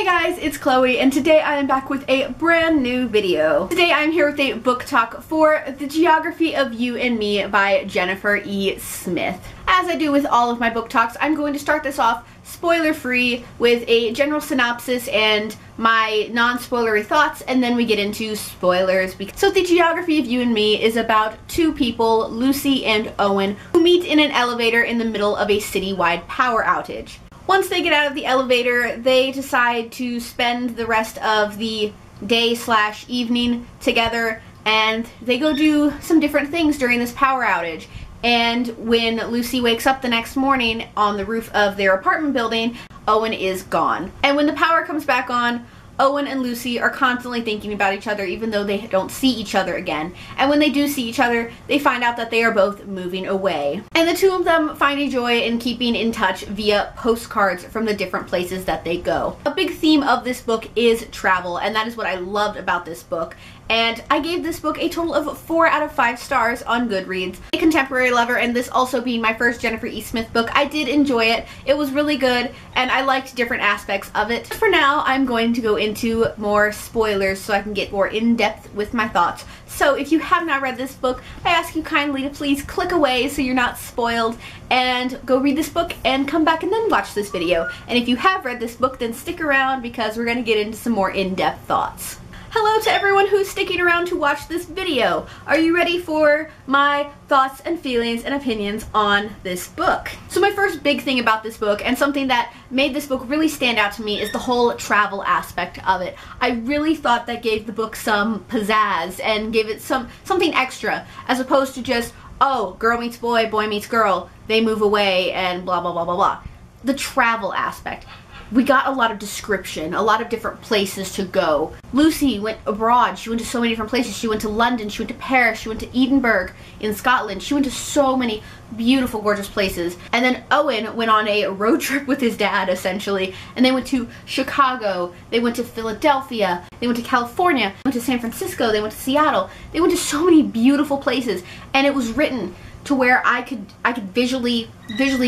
Hey guys, it's Chloe, and today I am back with a brand new video. Today I am here with a book talk for The Geography of You and Me by Jennifer E. Smith. As I do with all of my book talks, I'm going to start this off spoiler-free with a general synopsis and my non-spoilery thoughts, and then we get into spoilers. So The Geography of You and Me is about two people, Lucy and Owen, who meet in an elevator in the middle of a citywide power outage. Once they get out of the elevator, they decide to spend the rest of the day/evening together, and they go do some different things during this power outage. And when Lucy wakes up the next morning on the roof of their apartment building, Owen is gone. And when the power comes back on, Owen and Lucy are constantly thinking about each other even though they don't see each other again. And when they do see each other, they find out that they are both moving away. And the two of them find a joy in keeping in touch via postcards from the different places that they go. A big theme of this book is travel, and that is what I loved about this book. And I gave this book a total of 4 out of 5 stars on Goodreads. A contemporary lover, and this also being my first Jennifer E. Smith book, I did enjoy it. It was really good, and I liked different aspects of it. For now, I'm going to go into more spoilers so I can get more in-depth with my thoughts. So if you have not read this book, I ask you kindly to please click away so you're not spoiled, and go read this book and come back and then watch this video. And if you have read this book, then stick around because we're going to get into some more in-depth thoughts. Hello to everyone who's sticking around to watch this video. Are you ready for my thoughts and feelings and opinions on this book? So my first big thing about this book, and something that made this book really stand out to me, is the whole travel aspect of it. I really thought that gave the book some pizzazz and gave it something extra, as opposed to just, oh, girl meets boy, boy meets girl, they move away, and blah blah blah blah blah. The travel aspect. We got a lot of description, a lot of different places to go. Lucy went abroad. She went to so many different places. She went to London, she went to Paris, she went to Edinburgh in Scotland. She went to so many beautiful, gorgeous places. And then Owen went on a road trip with his dad, essentially, and they went to Chicago, they went to Philadelphia, they went to California, they went to San Francisco, they went to Seattle. They went to so many beautiful places, and it was written to where I could visually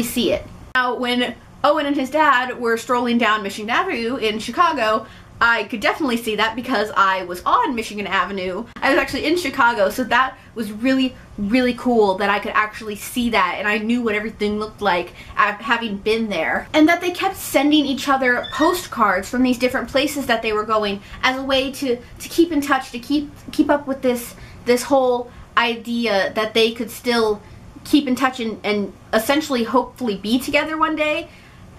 see it. Now, when Owen and his dad were strolling down Michigan Avenue in Chicago, I could definitely see that because I was on Michigan Avenue. I was actually in Chicago, so that was really, really cool that I could actually see that, and I knew what everything looked like having been there. And that they kept sending each other postcards from these different places that they were going as a way to keep in touch, to keep up with this whole idea that they could still keep in touch and essentially hopefully be together one day,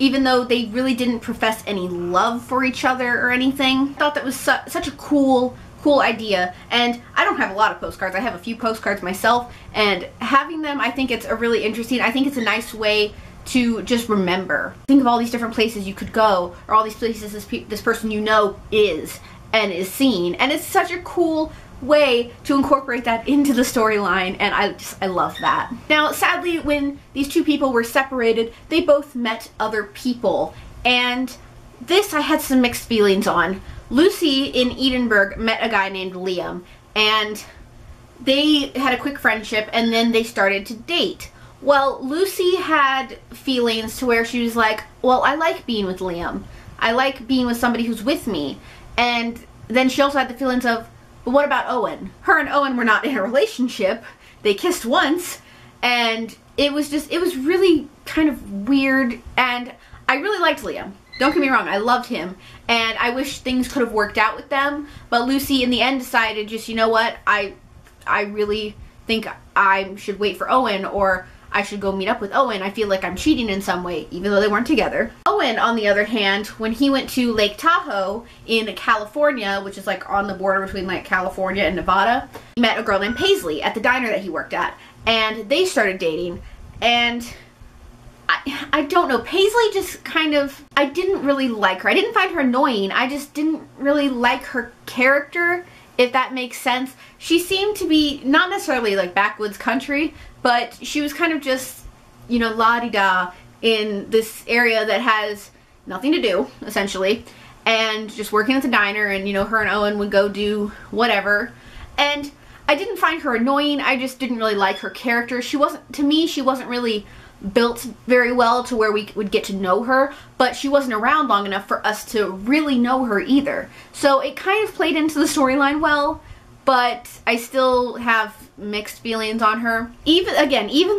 even though they really didn't profess any love for each other or anything. I thought that was such a cool idea, and I don't have a lot of postcards. I have a few postcards myself, and having them, I think it's a really interesting, I think it's a nice way to just remember. Think of all these different places you could go, or all these places this person you know is seen, and it's such a cool way to incorporate that into the storyline, and I love that. Now, sadly, when these two people were separated, they both met other people, and this I had some mixed feelings on. Lucy in Edinburgh met a guy named Liam, and they had a quick friendship, and then they started to date. Well, Lucy had feelings to where she was like, well, I like being with Liam. I like being with somebody who's with me. And then she also had the feelings of, but what about Owen? Her and Owen were not in a relationship. They kissed once, and it was really kind of weird, and I really liked Liam. Don't get me wrong, I loved him, and I wish things could have worked out with them, but Lucy in the end decided just, you know what, I really think I should wait for Owen, or I should go meet up with Owen. I feel like I'm cheating in some way, even though they weren't together. Owen, on the other hand, when he went to Lake Tahoe in California, which is like on the border between like California and Nevada, he met a girl named Paisley at the diner that he worked at, and they started dating, and I don't know, Paisley just kind of, I didn't really like her. I didn't find her annoying, I just didn't really like her character, if that makes sense. She seemed to be, not necessarily like backwoods country, but she was kind of just, you know, la-di-da in this area that has nothing to do, essentially, and just working at the diner, and, you know, her and Owen would go do whatever, and I didn't find her annoying, I just didn't really like her character. She wasn't, to me, she wasn't really built very well to where we would get to know her, but she wasn't around long enough for us to really know her either. So it kind of played into the storyline well, but I still have mixed feelings on her. Even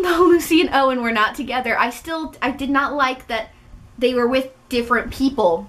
though Lucy and Owen were not together, I did not like that they were with different people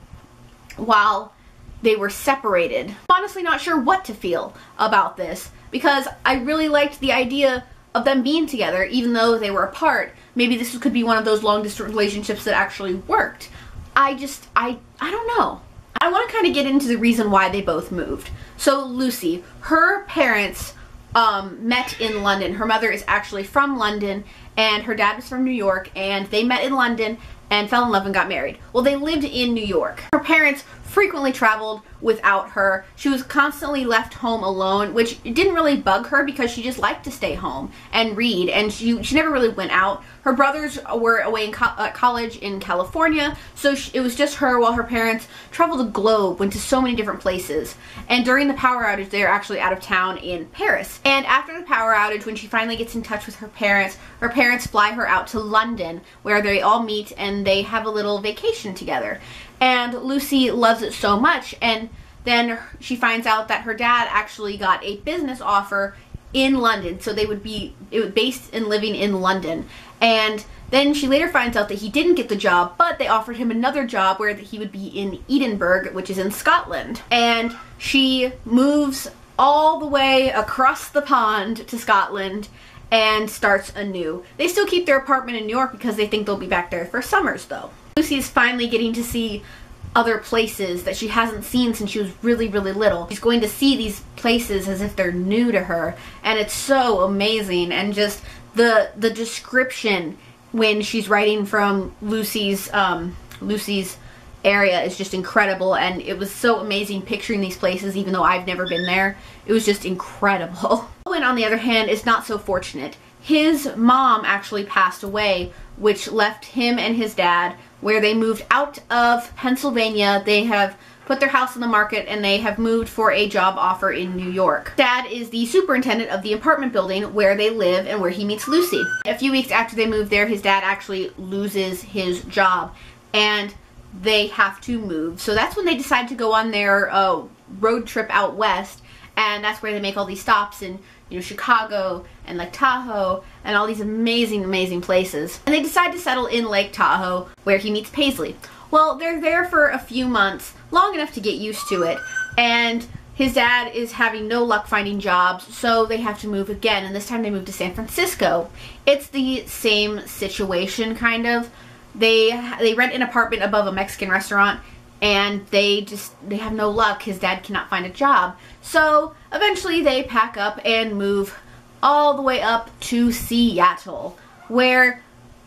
while they were separated. I'm honestly not sure what to feel about this, because I really liked the idea of them being together even though they were apart. Maybe this could be one of those long distance relationships that actually worked. I don't know. I want to kind of get into the reason why they both moved. So Lucy, her parents met in London. Her mother is actually from London and her dad was from New York, and they met in London and fell in love and got married. Well, they lived in New York. Her parents frequently traveled without her. She was constantly left home alone, which didn't really bug her because she just liked to stay home and read, and she never really went out. Her brothers were away in college in California, so it was just her while her parents traveled the globe, went to so many different places. And during the power outage, they were actually out of town in Paris. And after the power outage, when she finally gets in touch with her parents fly her out to London, where they all meet and they have a little vacation together. And Lucy loves it so much, and then she finds out that her dad actually got a business offer in London, so it would be based in living in London. And then she later finds out that he didn't get the job, but they offered him another job where he would be in Edinburgh, which is in Scotland. And she moves all the way across the pond to Scotland and starts anew. They still keep their apartment in New York because they think they'll be back there for summers though. Lucy is finally getting to see other places that she hasn't seen since she was really, really little. She's going to see these places as if they're new to her, and it's so amazing. And just the description when she's writing from Lucy's area is just incredible, and it was so amazing picturing these places even though I've never been there. It was just incredible. Owen, on the other hand, is not so fortunate. His mom actually passed away, which left him and his dad where they moved out of Pennsylvania. They have put their house on the market and they have moved for a job offer in New York. Dad is the superintendent of the apartment building where they live and where he meets Lucy. A few weeks after they move there, his dad actually loses his job and they have to move. So that's when they decide to go on their road trip out west, and that's where they make all these stops in, you know, Chicago and Lake Tahoe and all these amazing, amazing places. And they decide to settle in Lake Tahoe where he meets Paisley. Well, they're there for a few months, long enough to get used to it, and his dad is having no luck finding jobs, so they have to move again, and this time they move to San Francisco. It's the same situation, kind of. They rent an apartment above a Mexican restaurant, and they have no luck. His dad cannot find a job. So eventually they pack up and move all the way up to Seattle, where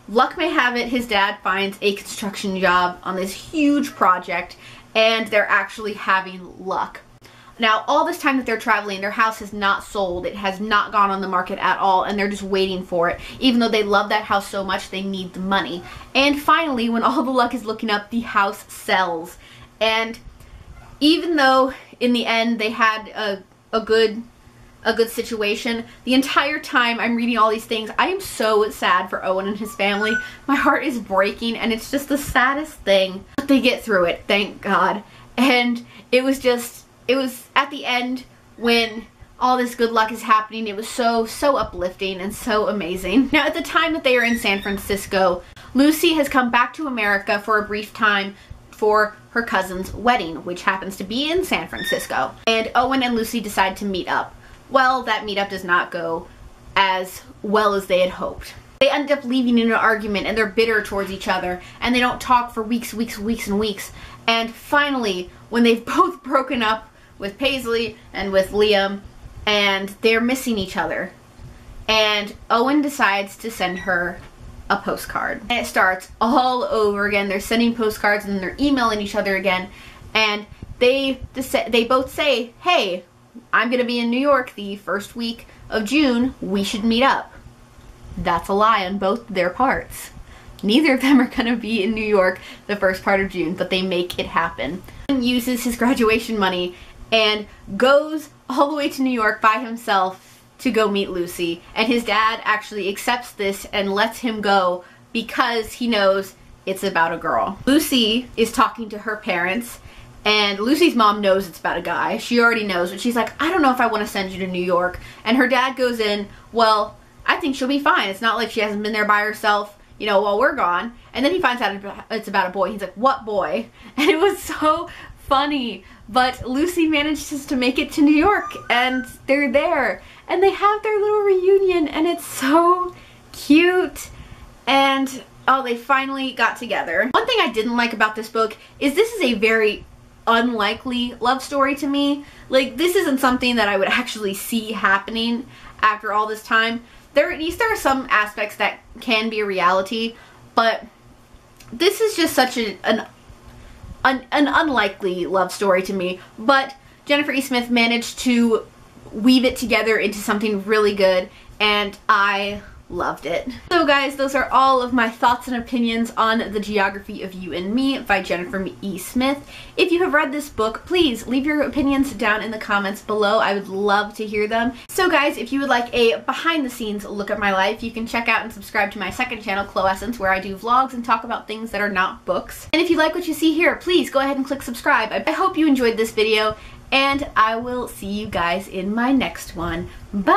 luck may have it, his dad finds a construction job on this huge project, and they're actually having luck. Now, all this time that they're traveling, their house has not sold. It has not gone on the market at all, and they're just waiting for it. Even though they love that house so much, they need the money. And finally, when all the luck is looking up, the house sells. And even though in the end they had a good situation, the entire time I'm reading all these things, I am so sad for Owen and his family. My heart is breaking, and it's just the saddest thing. But they get through it, thank God. And it was at the end when all this good luck is happening, it was so uplifting and so amazing. Now, at the time that they are in San Francisco, Lucy has come back to America for a brief time for her cousin's wedding, which happens to be in San Francisco. And Owen and Lucy decide to meet up. Well, that meetup does not go as well as they had hoped. They end up leaving in an argument, and they're bitter towards each other, and they don't talk for weeks and weeks. And finally, when they've both broken up with Paisley and with Liam, and they're missing each other, and Owen decides to send her a postcard. And it starts all over again. They're sending postcards and then they're emailing each other again, and they both say, hey, I'm gonna be in New York the first week of June, we should meet up. That's a lie on both their parts. Neither of them are gonna be in New York the first part of June, but they make it happen. Owen uses his graduation money and goes all the way to New York by himself to go meet Lucy, and his dad actually accepts this and lets him go because he knows it's about a girl. Lucy is talking to her parents, and Lucy's mom knows it's about a guy. She already knows, but she's like, I don't know if I want to send you to New York. And her dad goes in, well, I think she'll be fine. It's not like she hasn't been there by herself, you know, while we're gone. And then he finds out it's about a boy. He's like, what boy? And it was so funny. But Lucy manages to make it to New York, and they're there. And they have their little reunion, and it's so cute. And oh, they finally got together. One thing I didn't like about this book is this is a very unlikely love story to me. Like, this isn't something that I would actually see happening after all this time. There are some aspects that can be a reality, but this is just such an unlikely love story to me. But Jennifer E. Smith managed to weave it together into something really good, and I loved it. So guys, those are all of my thoughts and opinions on The Geography of You and Me by Jennifer E. Smith. If you have read this book, please leave your opinions down in the comments below. I would love to hear them. So guys, if you would like a behind the scenes look at my life, you can check out and subscribe to my second channel, Chloessence, where I do vlogs and talk about things that are not books. And if you like what you see here, please go ahead and click subscribe. I hope you enjoyed this video, and I will see you guys in my next one. Bye!